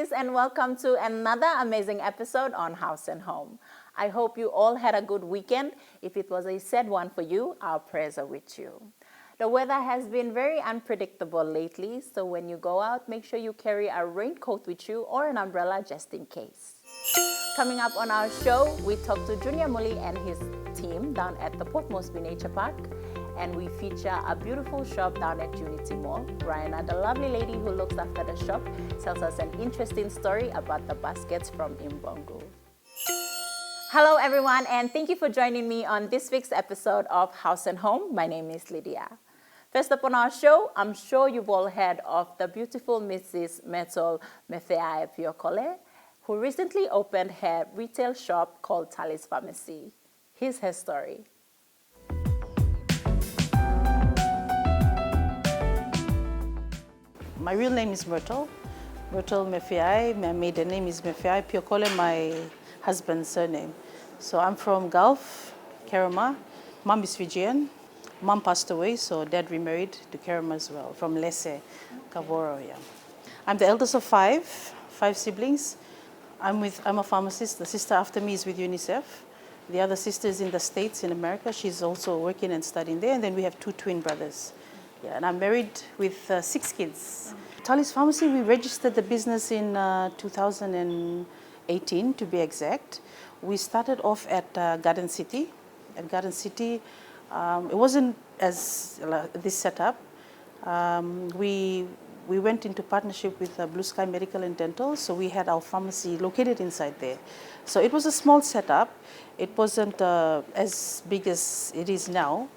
ladies, and welcome to another amazing episode on House and Home. I hope you all had a good weekend. If it was a sad one for you, our prayers are with you. The weather has been very unpredictable lately, so when you go out, make sure you carry a raincoat with you or an umbrella just in case. Coming up on our show, we talk to Junior Muli and his team down at the Port Moresby Nature Park, and we feature a beautiful shop down at Unity Mall. Brianna, the lovely lady who looks after the shop, tells us an interesting story about the baskets from Imbongo. Hello everyone, and thank you for joining me on this week's episode of House and Home. My name is Lydia. First up on our show, I'm sure you've all heard of the beautiful Mrs. Metal Mefeae Piokole, who recently opened her retail shop called Talis Pharmacy. Here's her story. My real name is Myrtle Mefeae. My maiden name is Mefeae Piokole, my husband's surname. So I'm from Gulf, Kerema. Mom is Fijian. Mom passed away, so dad remarried to Kerema as well, from Lese, Kavoro. Yeah. I'm the eldest of five siblings. I'm a pharmacist. The sister after me is with UNICEF. The other sister is in the States, in America. She's also working and studying there. And then we have two twin brothers. Yeah, and I'm married with 6 kids. Talis Pharmacy, we registered the business in 2018, to be exact. We started off at Garden City. At Garden City, it wasn't as this setup. We went into partnership with Blue Sky Medical and Dental, so we had our pharmacy located inside there. So it was a small setup. It wasn't as big as it is now.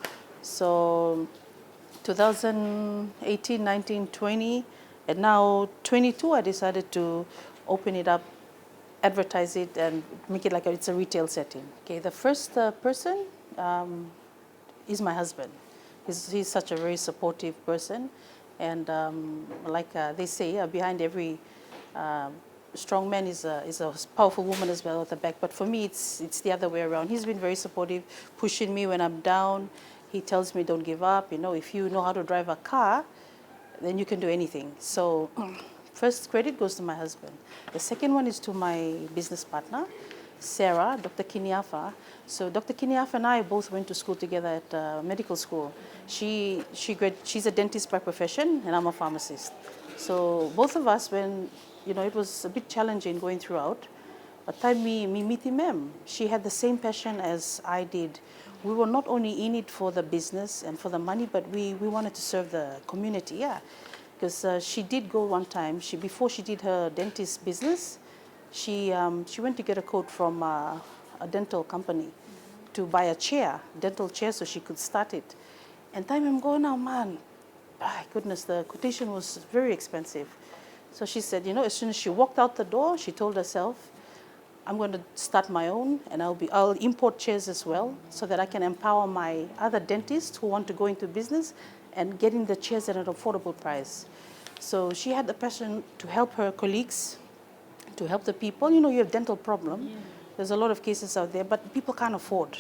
So 2018, 19, 20, and now 22, I decided to open it up, advertise it, and make it like it's a retail setting. Okay, the first person is my husband. He's such a very supportive person, and like they say, behind every strong man is a powerful woman as well at the back. But for me, it's the other way around. He's been very supportive, pushing me when I'm down. He tells me, don't give up. You know, if you know how to drive a car, then you can do anything. So first credit goes to my husband. The second one is to my business partner, Sarah, Dr. Kiniafa. So Dr. Kiniafa and I both went to school together at medical school. She's a dentist by profession, and I'm a pharmacist. So both of us, when, you know, it was a bit challenging going throughout, but time me meet him, she had the same passion as I did. We were not only in it for the business and for the money, but we wanted to serve the community, yeah. Because she did go one time, before she did her dentist business, she went to get a quote from a dental company to buy a dental chair, so she could start it. And time I'm going, oh man, my goodness, the quotation was very expensive. So she said, you know, as soon as she walked out the door, she told herself, I'm going to start my own, and I'll import chairs as well, so that I can empower my other dentists who want to go into business and getting the chairs at an affordable price. So she had the passion to help her colleagues, to help the people. You know, you have dental problem. Yeah. There's a lot of cases out there, but people can't afford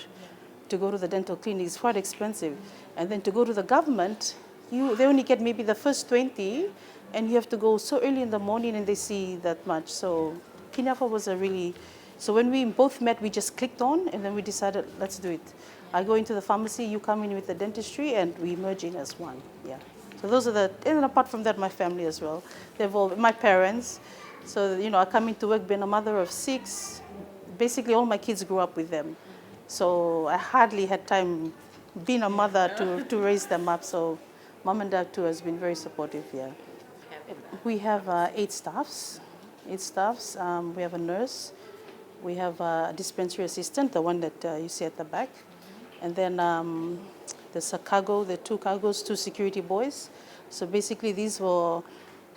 to go to the dental clinic. It's quite expensive. And then to go to the government, they only get maybe the first 20, and you have to go so early in the morning, and they see that much. So Kinafa was so when we both met, we just clicked on, and then we decided, let's do it. I go into the pharmacy, you come in with the dentistry, and we merging as one. Yeah. So those are and apart from that, my family as well. They've all, my parents. So, you know, I come into work being a mother of 6. Basically, all my kids grew up with them. So I hardly had time being a mother to raise them up. So mom and dad too has been very supportive, yeah. We have 8 staffs. We have a nurse. We have a dispensary assistant, the one that you see at the back. And then there's a cargo, the 2 cargos, 2 security boys. So basically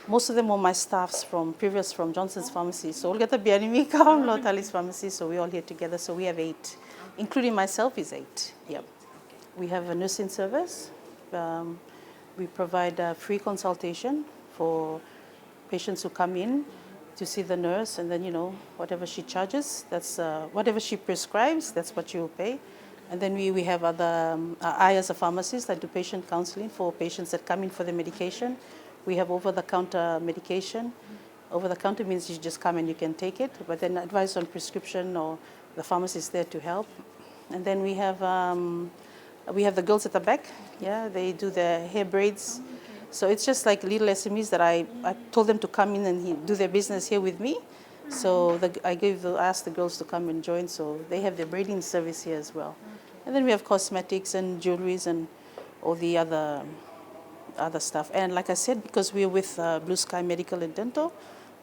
most of them were my staffs from Johnson's Pharmacy. So Olgata Bianimi Kam, Talis Pharmacy, so we're all here together. So we have 8, including myself is 8. Yep. We have a nursing service. We provide free consultation for patients who come in to see the nurse, and then, you know, whatever she charges, that's whatever she prescribes, that's what you will pay. And then we have other, I as a pharmacist, I do patient counseling for patients that come in for the medication. We have over-the-counter medication, Over the counter means you just come and you can take it, but then advice on prescription or the pharmacist is there to help. And then we have the girls at the back. Yeah, they do their hair braids. So it's just like little SMEs that I told them to come in and do their business here with me. So I asked the girls to come and join, so they have their braiding service here as well. And then we have cosmetics and jewelries and all the other stuff. And like I said, because we're with Blue Sky Medical and Dental,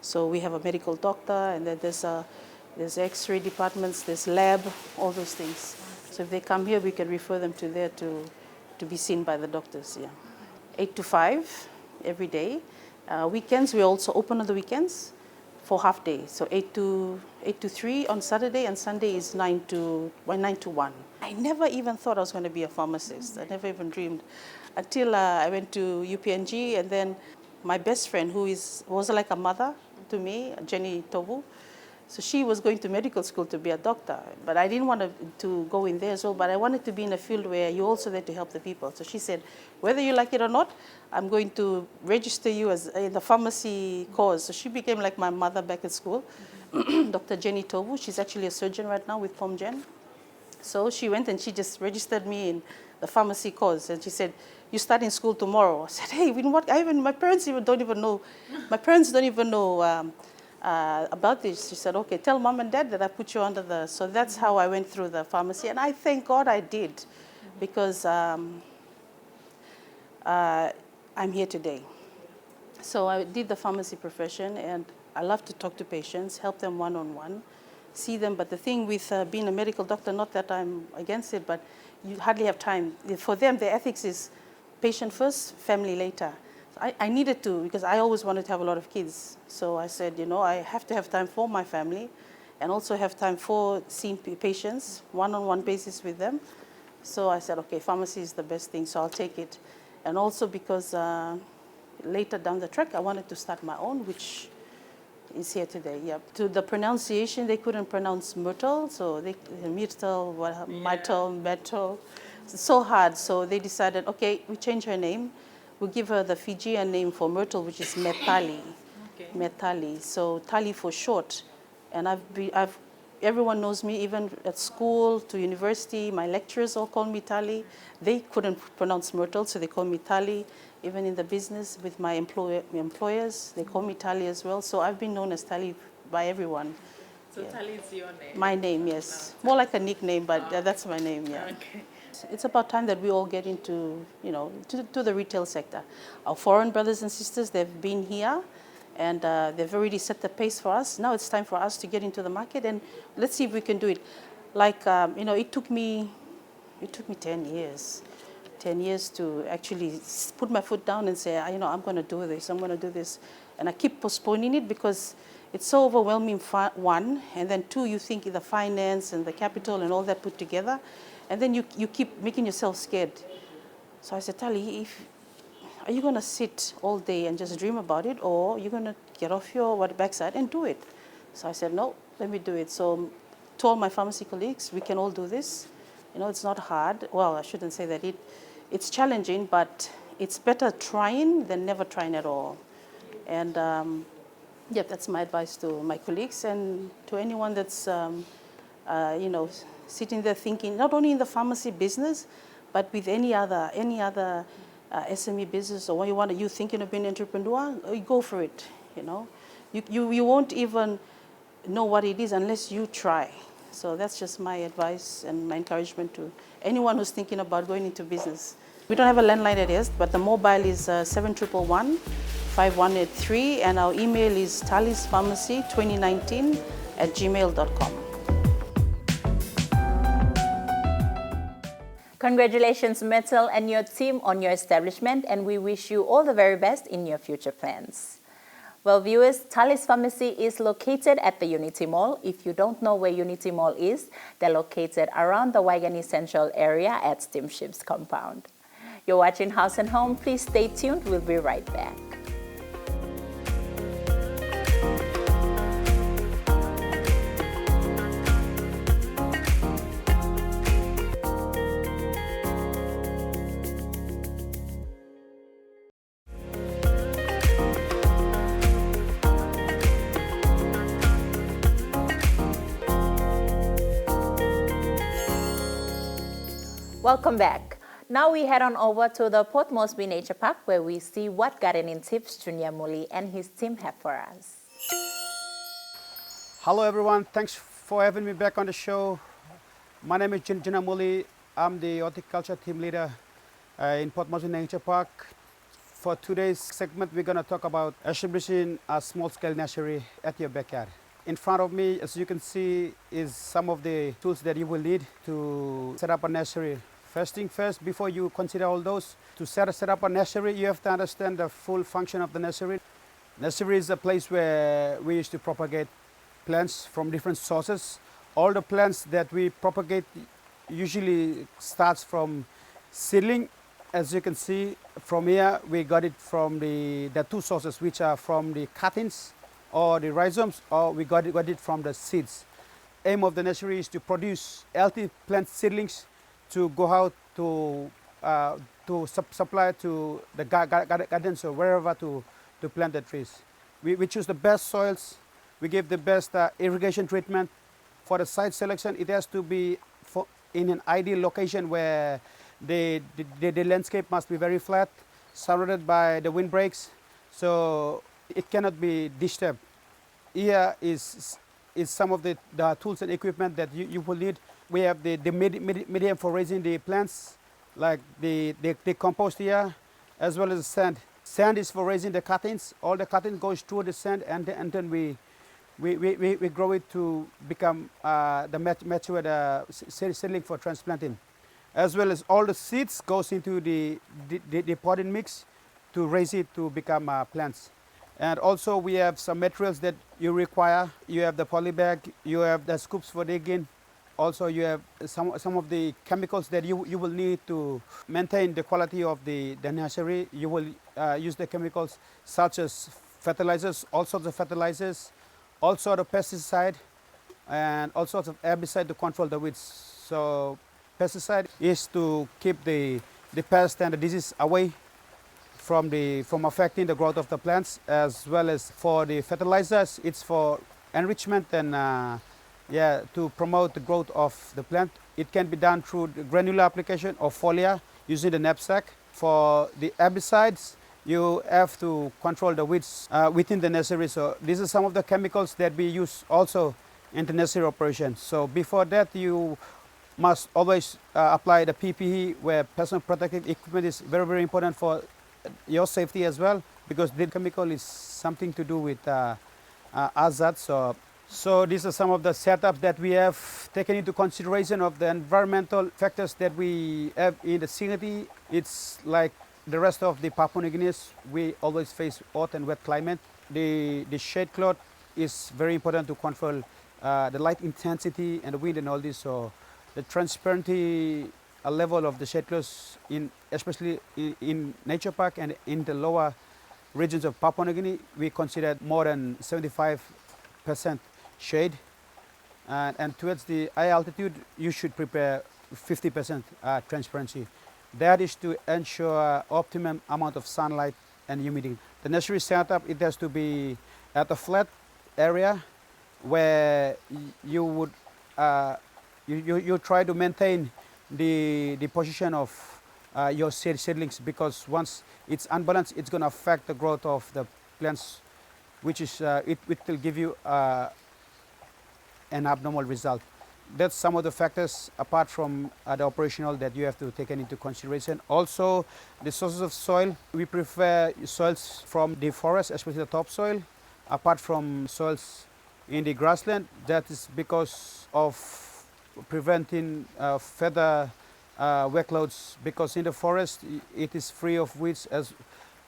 so we have a medical doctor, and then there's X-ray departments, there's lab, all those things. So if they come here, we can refer them to there to be seen by the doctors. Yeah, 8 to 5 every day. Weekends, we're also open on the weekends for half day. So 8 to 3 on Saturday, and Sunday is 9 to 1. I never even thought I was going to be a pharmacist. I never even dreamed until I went to UPNG, and then my best friend, who was like a mother to me, Jenny Tovu. So she was going to medical school to be a doctor, but I didn't want to go in there as well, but I wanted to be in a field where you're also there to help the people. So she said, whether you like it or not, I'm going to register you as in the pharmacy course. So she became like my mother back at school, Dr. Jenny Tovu. She's actually a surgeon right now with PomGen. So she went and she just registered me in the pharmacy course, and she said, you start in school tomorrow. I said, hey, you know what? My parents don't even know. My parents don't even know about this. She said, okay, tell mom and dad that I put you under the. So that's how I went through the pharmacy, and I thank God I did, because I'm here today. So I did the pharmacy profession, and I love to talk to patients, help them one-on-one, see them. But the thing with being a medical doctor, not that I'm against it, but you hardly have time. For them, the ethics is patient first, family later. So I needed to, because I always wanted to have a lot of kids. So I said, I have to have time for my family, and also have time for seeing patients, one-on-one basis with them. So I said, okay, pharmacy is the best thing, so I'll take it. And also because later down the track, I wanted to start my own, which is here today. Yeah. To the pronunciation, they couldn't pronounce myrtle, so myrtle, myrtle, metal. It's so hard, so they decided, okay, we change her name. We'll give her the Fijian name for myrtle, which is Metali. Okay. Metali, so Tali for short. And everyone knows me, even at school to university. My lecturers all call me Tali. They couldn't pronounce myrtle, so they call me Tali. Even in the business with my employers, they call me Tali as well. So I've been known as Tali by everyone. So yeah. Tali is your name? My name, yes. More like a nickname, but that's my name, yeah. Okay. It's about time that we all get into, to the retail sector. Our foreign brothers and sisters, they've been here, and they've already set the pace for us. Now it's time for us to get into the market, and let's see if we can do it. Like, it took me 10 years. 10 years to actually put my foot down and say, I'm going to do this, I'm going to do this. And I keep postponing it because it's so overwhelming, one, and then two, you think the finance and the capital and all that put together, and then you keep making yourself scared. So I said, Tali, are you going to sit all day and just dream about it, or are you going to get off your backside and do it? So I said, no, let me do it. So to all my pharmacy colleagues, we can all do this. It's not hard. Well, I shouldn't say that. It's challenging, but it's better trying than never trying at all. And that's my advice to my colleagues and to anyone that's, sitting there thinking, not only in the pharmacy business, but with any other SME business, or you thinking of being an entrepreneur, you go for it. You won't even know what it is unless you try. So that's just my advice and my encouragement to anyone who's thinking about going into business. We don't have a landline address, but the mobile is 7111-5183, and our email is talispharmacy2019@gmail.com. Congratulations, Metal and your team on your establishment, and we wish you all the very best in your future plans. Well, viewers, Tali's Pharmacy is located at the Unity Mall. If you don't know where Unity Mall is, they're located around the Waigani Central area at Steamship's compound. You're watching House and Home. Please stay tuned. We'll be right back. Welcome back. Now we head on over to the Port Moresby Nature Park where we see what gardening tips Junior Muli and his team have for us. Hello everyone, thanks for having me back on the show. My name is Junior Muli. I'm the horticulture team leader in Port Moresby Nature Park. For today's segment, we're going to talk about establishing a small-scale nursery at your backyard. In front of me, as you can see, is some of the tools that you will need to set up a nursery. First thing first, before you consider all those, to set up a nursery, you have to understand the full function of the nursery. Nursery is a place where we used to propagate plants from different sources. All the plants that we propagate usually starts from seedling. As you can see from here, we got it from the two sources, which are from the cuttings or the rhizomes, or we got it from the seeds. Aim of the nursery is to produce healthy plant seedlings to go out to supply to the gardens or wherever to plant the trees. We choose the best soils. We give the best irrigation treatment. For the site selection, it has to be in an ideal location where the landscape must be very flat, surrounded by the windbreaks, so it cannot be disturbed. Here is some of the tools and equipment that you will need. We have the medium for raising the plants, like the compost here, as well as sand. Sand is for raising the cuttings. All the cuttings goes through the sand, and then we grow it to become the mature seedling for transplanting. As well as all the seeds goes into the potting mix to raise it to become plants. And also we have some materials that you require. You have the poly bag, you have the scoops for digging. Also you have some of the chemicals that you will need to maintain the quality of the nursery. You will use the chemicals such as fertilizers, all sorts of fertilizers, all sorts of pesticide, and all sorts of herbicide to control the weeds. So pesticide is to keep the pest and the disease away from affecting the growth of the plants, as well as for the fertilizers, it's for enrichment and to promote the growth of the plant. It can be done through the granular application or foliar using the knapsack. For the herbicides, you have to control the weeds within the nursery. So these are some of the chemicals that we use also in the nursery operation. So before that, you must always apply the PPE, where personal protective equipment is very, very important for your safety as well, because the chemical is something to do with hazard. So these are some of the setups that we have taken into consideration of the environmental factors that we have in the vicinity. It's like the rest of the Papua New Guineans, we always face hot and wet climate. The shade cloth is very important to control the light intensity and the wind and all this. So the transparency level of the shade cloths, especially in Nature Park and in the lower regions of Papua New Guinea, we consider more than 75% shade. And towards the high altitude, you should prepare 50% transparency. That is to ensure optimum amount of sunlight and humidity. The nursery setup, it has to be at a flat area where you would you try to maintain the position of your seedlings, because once it's unbalanced, it's going to affect the growth of the plants, which is it will give you an abnormal result. That's some of the factors apart from the operational that you have to take into consideration. Also, the sources of soil. We prefer soils from the forest, especially the topsoil, apart from soils in the grassland. That is because of preventing further workloads, because in the forest it is free of weeds as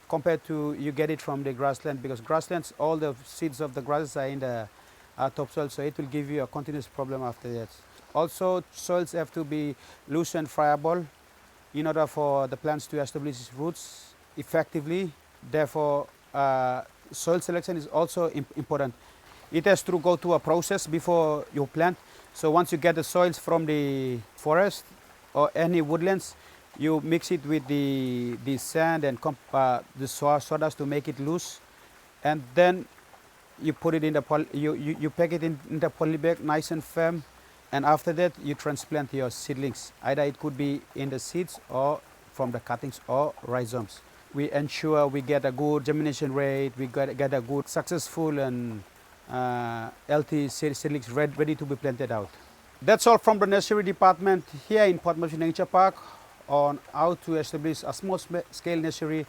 compared to you get it from the grassland, because grasslands, all the seeds of the grasses are in the topsoil, so it will give you a continuous problem after that. Also, soils have to be loose and friable in order for the plants to establish its roots effectively. Therefore, soil selection is also important. It has to go through a process before you plant. So once you get the soils from the forest or any woodlands, you mix it with the sand and the sawdust to make it loose, and then you put it in the you pack it in the poly bag, nice and firm, And after that, you transplant your seedlings. Either it could be in the seeds or from the cuttings or rhizomes. We ensure we get a good germination rate, we get a good successful and healthy seedlings ready to be planted out. That's all from the nursery department here in Port Moresby Nature Park on how to establish a small scale nursery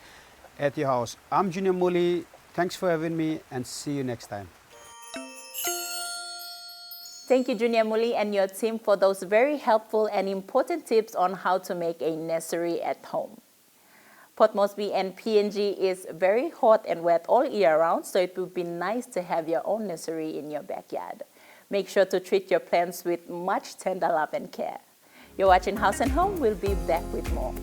at your house. I'm Junior Muli. Thanks for having me and see you next time. Thank you, Junior Muli and your team for those very helpful and important tips on how to make a nursery at home. Port Moresby and PNG is very hot and wet all year round, so it would be nice to have your own nursery in your backyard. Make sure to treat your plants with much tender love and care. You're watching House and Home. We'll be back with more.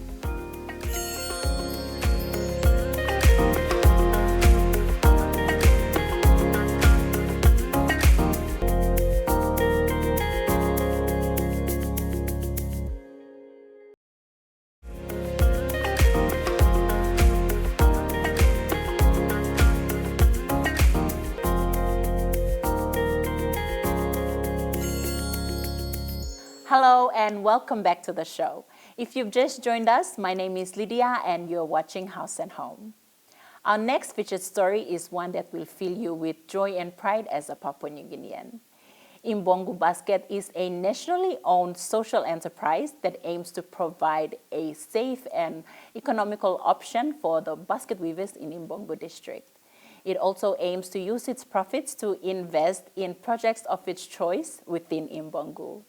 Hello and welcome back to the show. If you've just joined us, my name is Lydia and you're watching House and Home. Our next featured story is one that will fill you with joy and pride as a Papua New Guinean. Imbongu Basket is a nationally owned social enterprise that aims to provide a safe and economical option for the basket weavers in Imbongu district. It also aims to use its profits to invest in projects of its choice within Imbongu.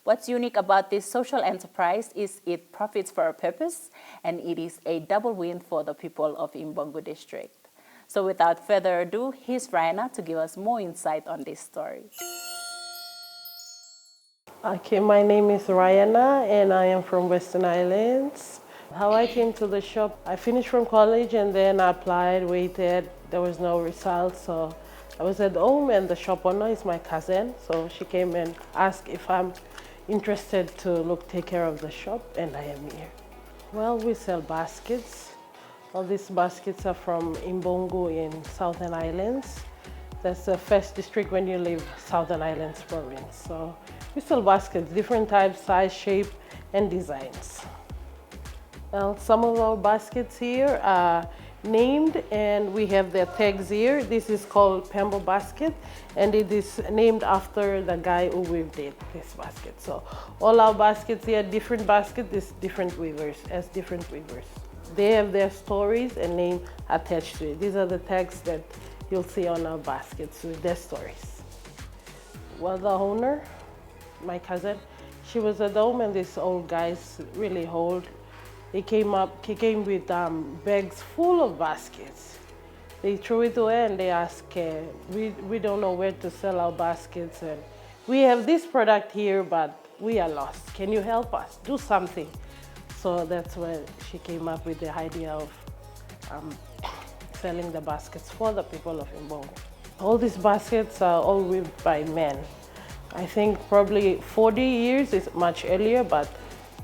What's unique about this social enterprise is it profits for a purpose, and it is a double win for the people of Imbongu district. So without further ado, here's Rihanna to give us more insight on this story. Okay, my name is Rihanna and I am from Western Islands. How I came to the shop, I finished from college and then I applied, waited, there was no result, so I was at home and the shop owner is my cousin, so she came and asked if I'm interested to take care of the shop, and I am here. Well, we sell baskets. All these baskets are from Imbongu in Southern Islands. That's the first district when you leave Southern Islands province. So we sell baskets, different types, size, shape, and designs. Well, some of our baskets here are named and we have their tags here. This is called Pembo basket and it is named after the guy who weaved this basket. So all our baskets here, different baskets, is different weavers, as different weavers. They have their stories and name attached to it. These are the tags that you'll see on our baskets with their stories. Well, the owner, my cousin, she was at home and these old guys really old. He came with bags full of baskets. They threw it away and they asked, we don't know where to sell our baskets. And we have this product here, but we are lost. Can you help us? Do something. So that's when she came up with the idea of selling the baskets for the people of Imbongu. All these baskets are all weaved by men. I think probably 40 years is much earlier, but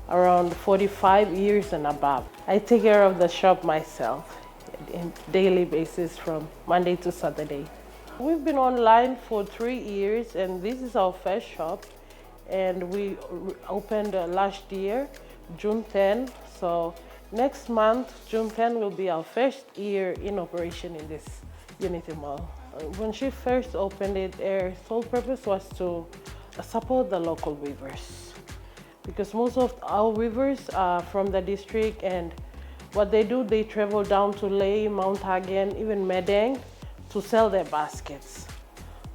around 45 years and above. I take care of the shop myself on a daily basis from Monday to Saturday. We've been online for 3 years and this is our first shop, and we opened last year, June 10. So next month, June 10 will be our first year in operation in this Unity Mall. When she first opened it, her sole purpose was to support the local weavers, because most of our weavers are from the district, and what they do, they travel down to Ley, Mount Hagen, even Medang to sell their baskets.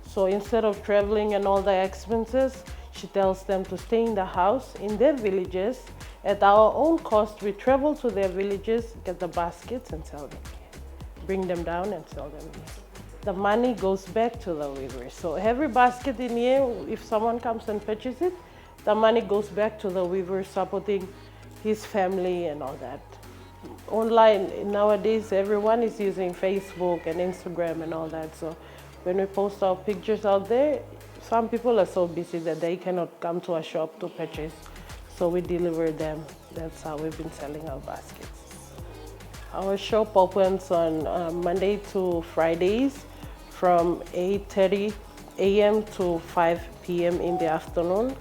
So instead of traveling and all the expenses, she tells them to stay in the house in their villages. At our own cost, we travel to their villages, get the baskets and sell them here. Bring them down and sell them here. The money goes back to the weavers. So every basket in here, if someone comes and purchases it, the money goes back to the weaver, supporting his family and all that. Online, nowadays, everyone is using Facebook and Instagram and all that. So when we post our pictures out there, some people are so busy that they cannot come to a shop to purchase. So we deliver them. That's how we've been selling our baskets. Our shop opens on Monday to Fridays from 8:30 a.m. to 5 p.m. in the afternoon,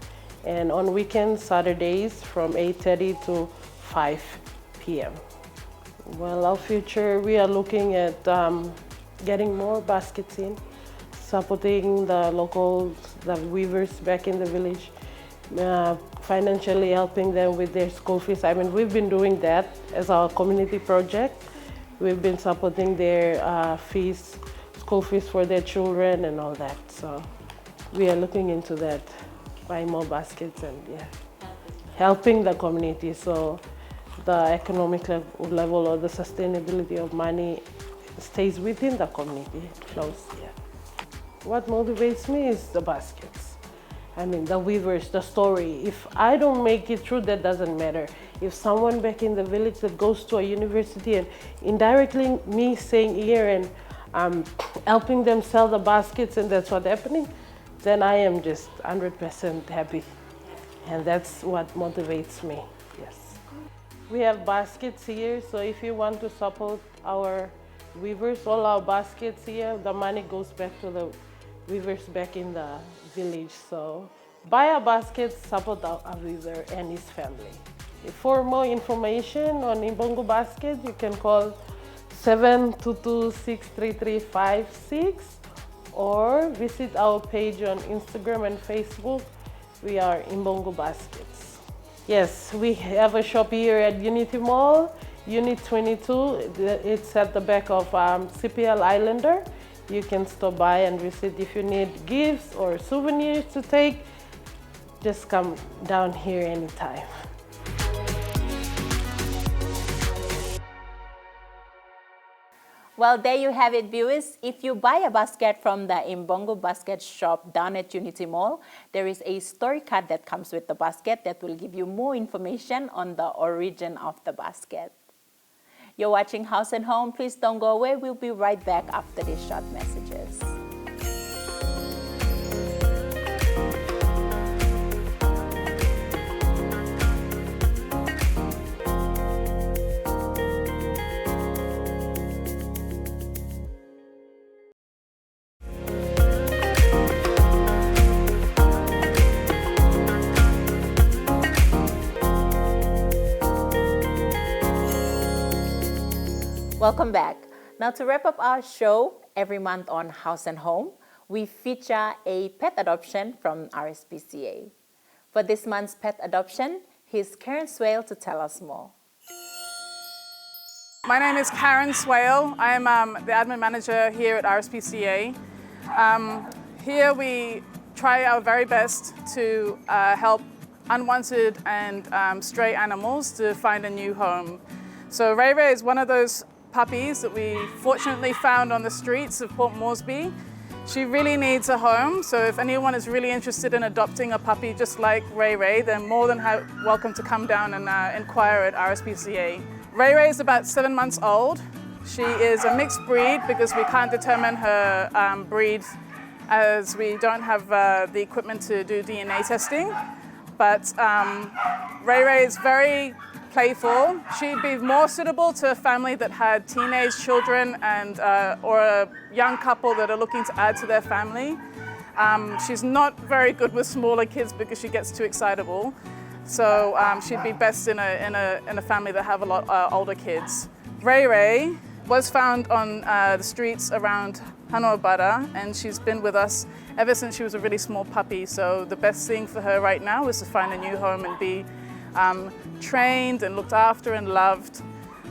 and on weekends, Saturdays, from 8:30 to 5 p.m. Well, our future, we are looking at getting more baskets in, supporting the locals, the weavers back in the village, financially helping them with their school fees. I mean, we've been doing that as our community project. We've been supporting their fees, school fees for their children and all that. So we are looking into that, buying more baskets and helping the community. So the economic level or the sustainability of money stays within the community, flows. What motivates me is the baskets. I mean, the weavers, the story. If I don't make it through, that doesn't matter. If someone back in the village that goes to a university and indirectly me staying here and helping them sell the baskets and that's what's happening, then I am just 100% happy. And that's what motivates me, yes. We have baskets here, so if you want to support our weavers, all our baskets here, the money goes back to the weavers back in the village. So buy a basket, support a weaver and his family. For more information on Imbongo Basket, you can call 722-63356 or visit our page on Instagram and Facebook. We are Imbongo Baskets. Yes, we have a shop here at Unity Mall, Unit 22. It's at the back of CPL Islander. You can stop by and visit. If you need gifts or souvenirs to take, just come down here anytime. Well, there you have it, viewers. If you buy a basket from the Imbongo Basket shop down at Unity Mall, there is a story card that comes with the basket that will give you more information on the origin of the basket. You're watching House and Home. Please don't go away. We'll be right back after these short messages. Welcome back. Now, to wrap up our show, every month on House and Home, we feature a pet adoption from RSPCA. For this month's pet adoption, here's Karen Swale to tell us more. My name is Karen Swale. I am the admin manager here at RSPCA. Here we try our very best to help unwanted and stray animals to find a new home. So Ray Ray is one of those puppies that we fortunately found on the streets of Port Moresby. She really needs a home, so if anyone is really interested in adopting a puppy just like Ray Ray, they're more than welcome to come down and inquire at RSPCA. Ray Ray is about 7 months old. She is a mixed breed because we can't determine her breed as we don't have the equipment to do DNA testing. But Ray Ray is very playful. She'd be more suitable to a family that had teenage children and or a young couple that are looking to add to their family. She's not very good with smaller kids because she gets too excitable. So she'd be best in a family that have a lot older kids. Ray Ray was found on the streets around Hanuabara, and she's been with us ever since she was a really small puppy. So the best thing for her right now is to find a new home and be trained and looked after and loved.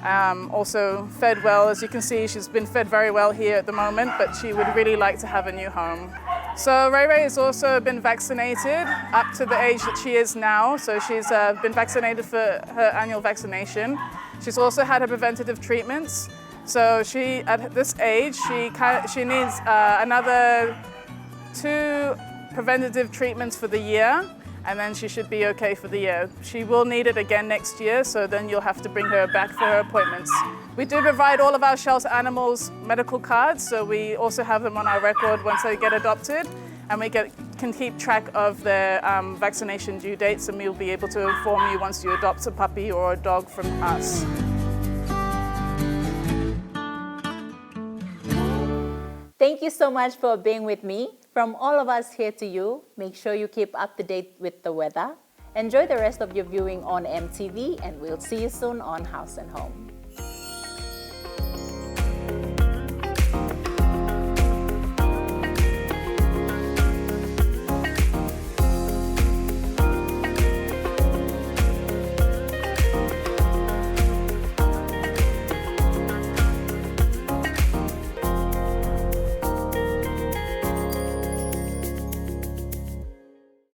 Also fed well. As you can see, she's been fed very well here at the moment, but she would really like to have a new home. So Ray Ray has also been vaccinated up to the age that she is now. So she's been vaccinated for her annual vaccination. She's also had her preventative treatments. So she, at this age, she needs another 2 preventative treatments for the year, and then she should be okay for the year. She will need it again next year, so then you'll have to bring her back for her appointments. We do provide all of our shelter animals medical cards, so we also have them on our record once they get adopted, and we can keep track of their vaccination due dates, and we'll be able to inform you once you adopt a puppy or a dog from us. Thank you so much for being with me From all of us here to you, make sure you keep up to date with the weather. Enjoy the rest of your viewing on EMTV, and we'll see you soon on House and Home.